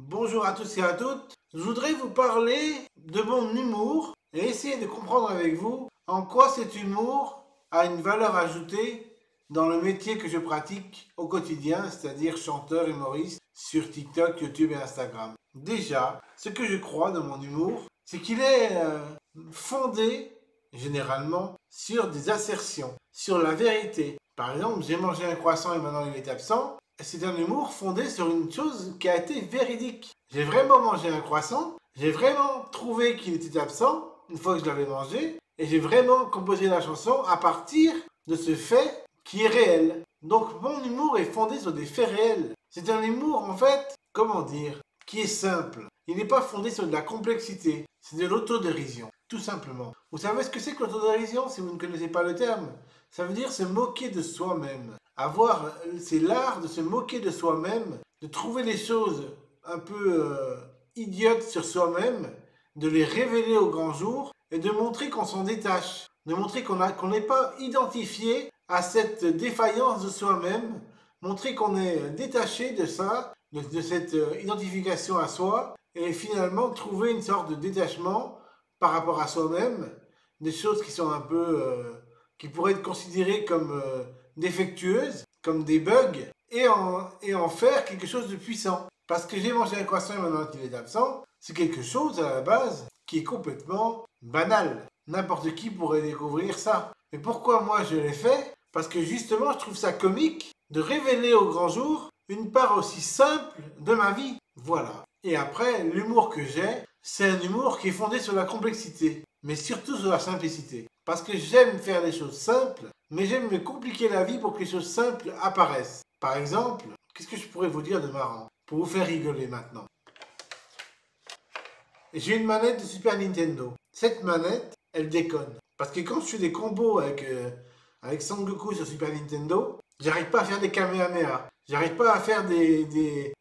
Bonjour à tous et à toutes. Je voudrais vous parler de mon humour et essayer de comprendre avec vous en quoi cet humour a une valeur ajoutée dans le métier que je pratique au quotidien, c'est-à-dire chanteur humoriste sur TikTok, YouTube et Instagram. Déjà, ce que je crois de mon humour, c'est qu'il est fondé généralement sur des assertions, sur la vérité. Par exemple, j'ai mangé un croissant et maintenant il est absent. C'est un humour fondé sur une chose qui a été véridique. J'ai vraiment mangé un croissant, j'ai vraiment trouvé qu'il était absent une fois que je l'avais mangé, et j'ai vraiment composé la chanson à partir de ce fait qui est réel. Donc mon humour est fondé sur des faits réels. C'est un humour en fait, comment dire, qui est simple. Il n'est pas fondé sur de la complexité, c'est de l'autodérision, tout simplement. Vous savez ce que c'est que l'autodérision si vous ne connaissez pas le terme? Ça veut dire se moquer de soi-même. C'est l'art de se moquer de soi-même, de trouver les choses un peu idiotes sur soi-même, de les révéler au grand jour et de montrer qu'on s'en détache, de montrer qu'on n'est pas identifié à cette défaillance de soi-même, montrer qu'on est détaché de ça, de cette identification à soi, et finalement trouver une sorte de détachement par rapport à soi-même, des choses qui sont un peu, qui pourraient être considérées comme défectueuses, comme des bugs, et en faire quelque chose de puissant. Parce que j'ai mangé un croissant et maintenant qu'il est absent, c'est quelque chose à la base qui est complètement banal. N'importe qui pourrait découvrir ça. Mais pourquoi moi je l'ai fait? Parce que justement je trouve ça comique de révéler au grand jour une part aussi simple de ma vie. Voilà. Et après, l'humour que j'ai, c'est un humour qui est fondé sur la complexité, mais surtout sur la simplicité. Parce que j'aime faire des choses simples, mais j'aime me compliquer la vie pour que les choses simples apparaissent. Par exemple, qu'est-ce que je pourrais vous dire de marrant pour vous faire rigoler maintenant? J'ai une manette de Super Nintendo. Cette manette, elle déconne. Parce que quand je fais des combos avec Son Goku sur Super Nintendo, j'arrive pas à faire des Kamehameha. J'arrive pas à faire des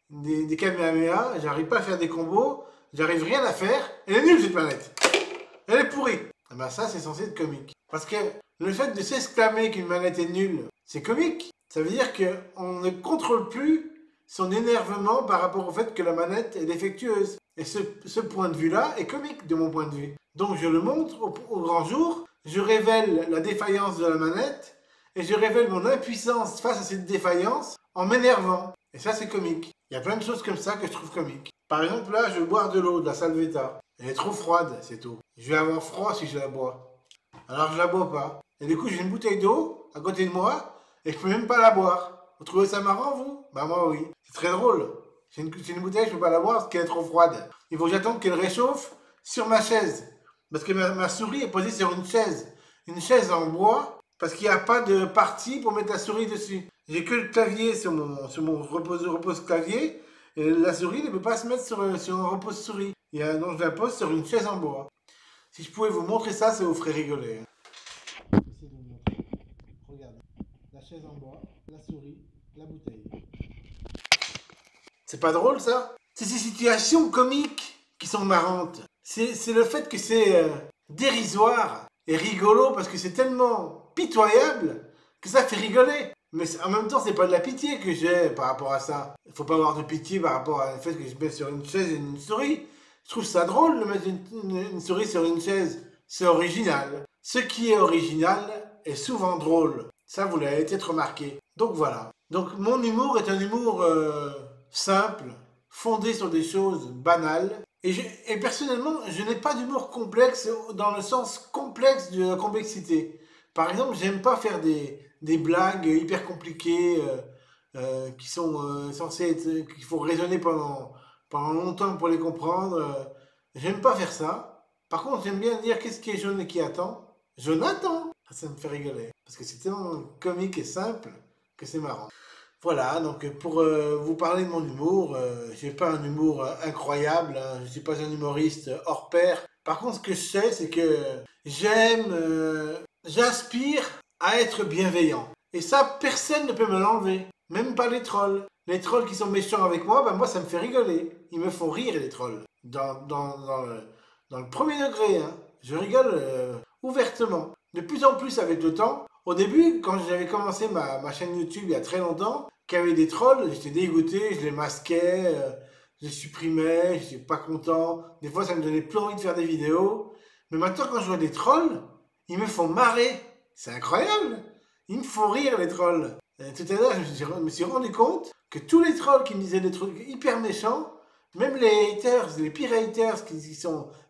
Kamehameha, j'arrive pas à faire des combos, j'arrive rien à faire. Elle est nulle cette manette. Elle est pourrie. Ah ben ça, c'est censé être comique. Parce que le fait de s'exclamer qu'une manette est nulle, c'est comique. Ça veut dire qu'on ne contrôle plus son énervement par rapport au fait que la manette est défectueuse. Et ce point de vue-là est comique de mon point de vue. Donc je le montre au grand jour, je révèle la défaillance de la manette, et je révèle mon impuissance face à cette défaillance en m'énervant. Et ça, c'est comique. Il y a plein de choses comme ça que je trouve comiques. Par exemple, là, je vais boire de l'eau, de la Salvetta. Elle est trop froide, c'est tout. Je vais avoir froid si je la bois. Alors je la bois pas. Et du coup, j'ai une bouteille d'eau à côté de moi et je peux même pas la boire. Vous trouvez ça marrant, vous? Bah moi, oui. C'est très drôle. J'ai une bouteille, je peux pas la boire parce qu'elle est trop froide. Il faut que j'attende qu'elle réchauffe sur ma chaise. Parce que ma souris est posée sur une chaise. Une chaise en bois parce qu'il n'y a pas de partie pour mettre la souris dessus. J'ai que le clavier sur mon repose-clavier. Et la souris ne peut pas se mettre sur un repose-souris. Donc je la pose sur une chaise en bois. Si je pouvais vous montrer ça, ça vous ferait rigoler. J'essaie de vous montrer. Regardez. La chaise en bois, la souris, la bouteille. C'est pas drôle ça? C'est ces situations comiques qui sont marrantes. C'est le fait que c'est dérisoire et rigolo parce que c'est tellement pitoyable que ça fait rigoler. Mais en même temps, c'est pas de la pitié que j'ai par rapport à ça. Il faut pas avoir de pitié par rapport au fait que je mets sur une chaise une souris. Je trouve ça drôle de mettre une souris sur une chaise. C'est original. Ce qui est original est souvent drôle. Ça, vous l'avez peut-être remarqué. Donc voilà. Donc mon humour est un humour simple, fondé sur des choses banales. Et personnellement, je n'ai pas d'humour complexe dans le sens complexe de la complexité. Par exemple, j'aime pas faire des blagues hyper compliquées qui sont censées être, qu'il faut raisonner pendant longtemps pour les comprendre. J'aime pas faire ça. Par contre, j'aime bien dire qu'est-ce qui est jaune et qui attend. Jonathan! Ça me fait rigoler. Parce que c'est tellement comique et simple que c'est marrant. Voilà, donc pour vous parler de mon humour, j'ai pas un humour incroyable, hein, je suis pas un humoriste hors pair. Par contre, ce que je sais, c'est que j'aspire à être bienveillant. Et ça, personne ne peut me l'enlever, même pas les trolls. Les trolls qui sont méchants avec moi, ben moi ça me fait rigoler. Ils me font rire les trolls. Dans le premier degré, hein. Je rigole ouvertement. De plus en plus avec le temps. Au début, quand j'avais commencé ma chaîne YouTube il y a très longtemps, qu'il y avait des trolls, j'étais dégoûté, je les masquais, je supprimais, je n'étais pas content. Des fois, ça me donnait plus envie de faire des vidéos. Mais maintenant, quand je vois des trolls, ils me font marrer. C'est incroyable. Ils me font rire, les trolls. Tout à l'heure, je me suis rendu compte que tous les trolls qui me disaient des trucs hyper méchants, même les haters, les pires haters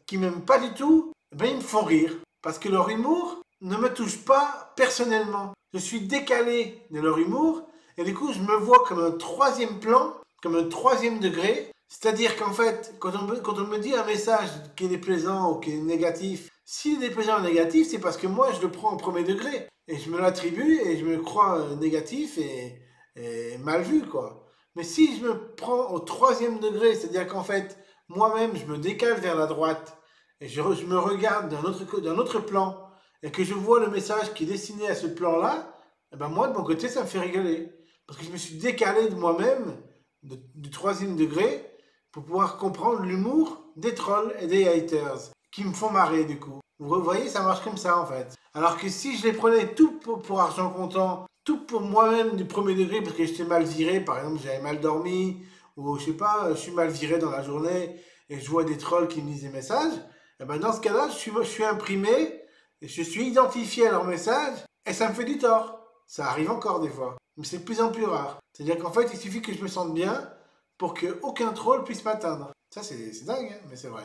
qui m'aiment pas du tout, ben ils me font rire. Parce que leur humour ne me touche pas personnellement. Je suis décalé de leur humour et du coup je me vois comme un troisième plan, comme un troisième degré. C'est-à-dire qu'en fait, quand on me dit un message qui est déplaisant ou qui est négatif, s'il est déplaisant ou négatif, c'est parce que moi je le prends au premier degré. Et je me l'attribue et je me crois négatif et mal vu, quoi. Mais si je me prends au troisième degré, c'est-à-dire qu'en fait, moi-même, je me décale vers la droite et je me regarde d'un autre plan et que je vois le message qui est destiné à ce plan-là, eh ben moi, de mon côté, ça me fait rigoler. Parce que je me suis décalé de moi-même, du troisième degré, pour pouvoir comprendre l'humour des trolls et des haters, qui me font marrer, du coup. Vous voyez, ça marche comme ça, en fait. Alors que si je les prenais tout pour argent comptant, tout pour moi-même du premier degré, parce que j'étais mal viré, par exemple, j'avais mal dormi, ou je sais pas, je suis mal viré dans la journée, et je vois des trolls qui me disent des messages, et ben dans ce cas-là, je suis imprimé, et je suis identifié à leur message, et ça me fait du tort. Ça arrive encore des fois, mais c'est de plus en plus rare. C'est-à-dire qu'en fait, il suffit que je me sente bien pour qu'aucun troll puisse m'atteindre. Ça, c'est dingue, hein, mais c'est vrai.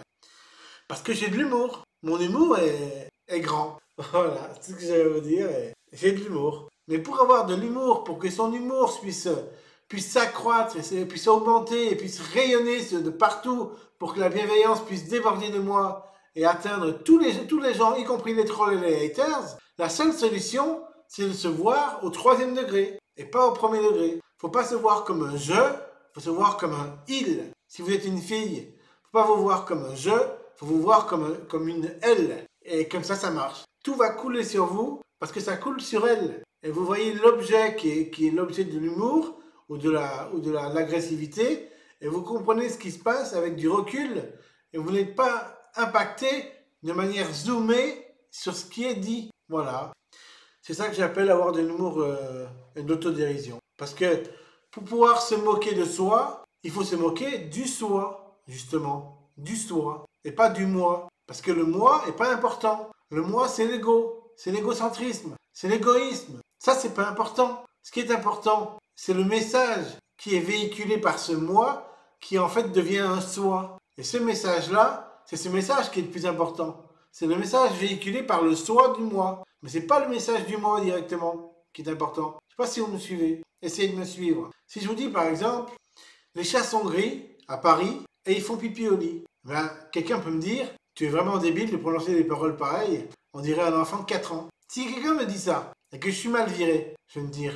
Parce que j'ai de l'humour. Mon humour est grand. Voilà, c'est ce que j'allais vous dire. J'ai de l'humour. Mais pour avoir de l'humour, pour que son humour puisse s'accroître, puisse augmenter, et puisse rayonner de partout, pour que la bienveillance puisse déborder de moi et atteindre tous les gens, y compris les trolls et les haters, la seule solution, c'est de se voir au troisième degré et pas au premier degré. Faut pas se voir comme un je, faut se voir comme un il. Si vous êtes une fille, faut pas vous voir comme un je, faut vous voir comme une elle. Et comme ça marche. Tout va couler sur vous parce que ça coule sur elle. Et vous voyez l'objet qui est l'objet de l'humour ou de l'agressivité et vous comprenez ce qui se passe avec du recul et vous n'êtes pas impacté de manière zoomée sur ce qui est dit. Voilà. C'est ça que j'appelle avoir de l'humour et de l'autodérision. Parce que pour pouvoir se moquer de soi, il faut se moquer du soi, justement. Du soi. Et pas du moi. Parce que le moi est pas important. Le moi, c'est l'ego. C'est l'égocentrisme. C'est l'égoïsme. Ça, c'est pas important. Ce qui est important, c'est le message qui est véhiculé par ce moi qui en fait devient un soi. Et ce message-là, c'est ce message qui est le plus important. C'est le message véhiculé par le soi du moi. Mais c'est pas le message du moi directement qui est important. Je sais pas si vous me suivez. Essayez de me suivre. Si je vous dis par exemple, les chats sont gris à Paris et ils font pipi au lit. Ben, quelqu'un peut me dire, tu es vraiment débile de prononcer des paroles pareilles. On dirait un enfant de 4 ans. Si quelqu'un me dit ça et que je suis mal viré, je vais me dire,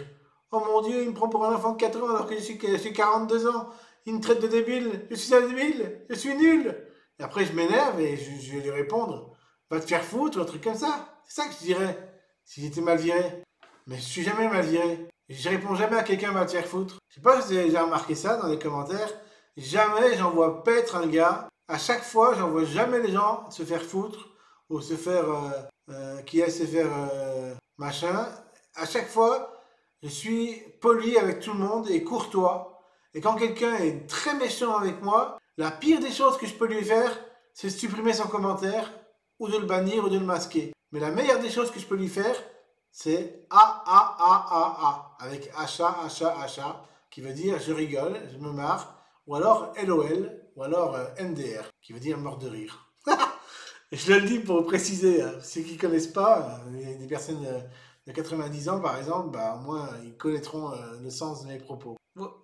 oh mon Dieu, il me prend pour un enfant de 4 ans alors que je suis 42 ans. Il me traite de débile. Je suis un débile. Je suis nul. Et après, je m'énerve et je vais lui répondre, va te faire foutre ou un truc comme ça. C'est ça que je dirais si j'étais mal viré. Mais je suis jamais mal viré. Je réponds jamais à quelqu'un va te faire foutre. Je sais pas si vous avez déjà remarqué ça dans les commentaires. Jamais j'envoie paître un gars. À chaque fois, j'envoie jamais les gens se faire foutre ou se faire qui aille se faire machin. À chaque fois, je suis poli avec tout le monde et courtois. Et quand quelqu'un est très méchant avec moi, la pire des choses que je peux lui faire, c'est de supprimer son commentaire ou de le bannir ou de le masquer. Mais la meilleure des choses que je peux lui faire, c'est A avec achat, qui veut dire je rigole, je me marre, ou alors LOL, ou alors MDR, qui veut dire mort de rire. Je le dis pour préciser, hein, ceux qui ne connaissent pas, des personnes de 90 ans par exemple, bah, au moins ils connaîtront le sens de mes propos.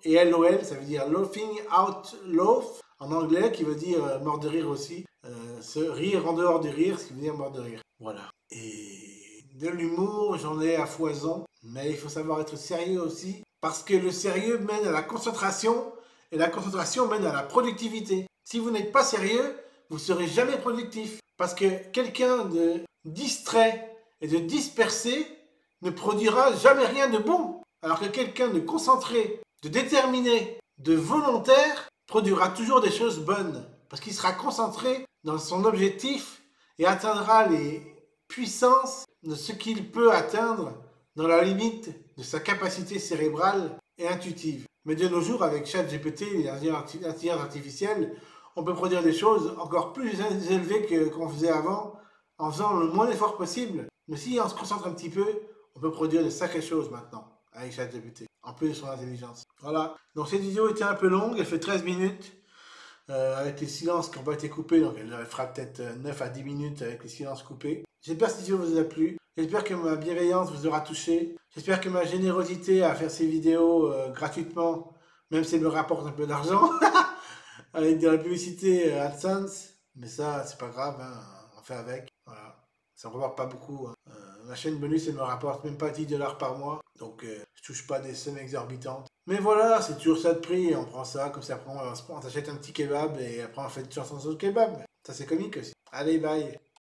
Et LOL, ça veut dire laughing out loud en anglais, qui veut dire mort de rire aussi. Se rire en dehors du rire, ce qui veut dire mort de rire. Voilà. Et de l'humour, j'en ai à foison, mais il faut savoir être sérieux aussi, parce que le sérieux mène à la concentration, et la concentration mène à la productivité. Si vous n'êtes pas sérieux, vous ne serez jamais productif, parce que quelqu'un de distrait et de dispersé ne produira jamais rien de bon, alors que quelqu'un de concentré, de déterminé, de volontaire produira toujours des choses bonnes, parce qu'il sera concentré dans son objectif et atteindra les puissances de ce qu'il peut atteindre dans la limite de sa capacité cérébrale et intuitive. Mais de nos jours, avec ChatGPT, l'intelligence artificielle, on peut produire des choses encore plus élevées qu'on faisait avant, en faisant le moins d'efforts possible. Mais si on se concentre un petit peu, on peut produire de sacrées choses maintenant, avec ChatGPT, en plus de son intelligence. Voilà. Donc cette vidéo était un peu longue, elle fait 13 minutes, avec les silences qui n'ont pas été coupés, donc elle fera peut-être 9 à 10 minutes avec les silences coupés. J'espère que cette vidéo vous a plu, j'espère que ma bienveillance vous aura touché, j'espère que ma générosité à faire ces vidéos gratuitement, même si elle me rapporte un peu d'argent, avec de la publicité AdSense, mais ça c'est pas grave, hein, on fait avec, voilà. Ça me rapporte pas beaucoup, hein. Ma chaîne bonus elle me rapporte même pas 10 $ par mois, donc je touche pas des sommes exorbitantes. Mais voilà, c'est toujours ça de prix, on prend ça, comme ça après on s'achète un petit kebab et après on fait une chanson sur le kebab. Ça c'est comique aussi. Allez, bye.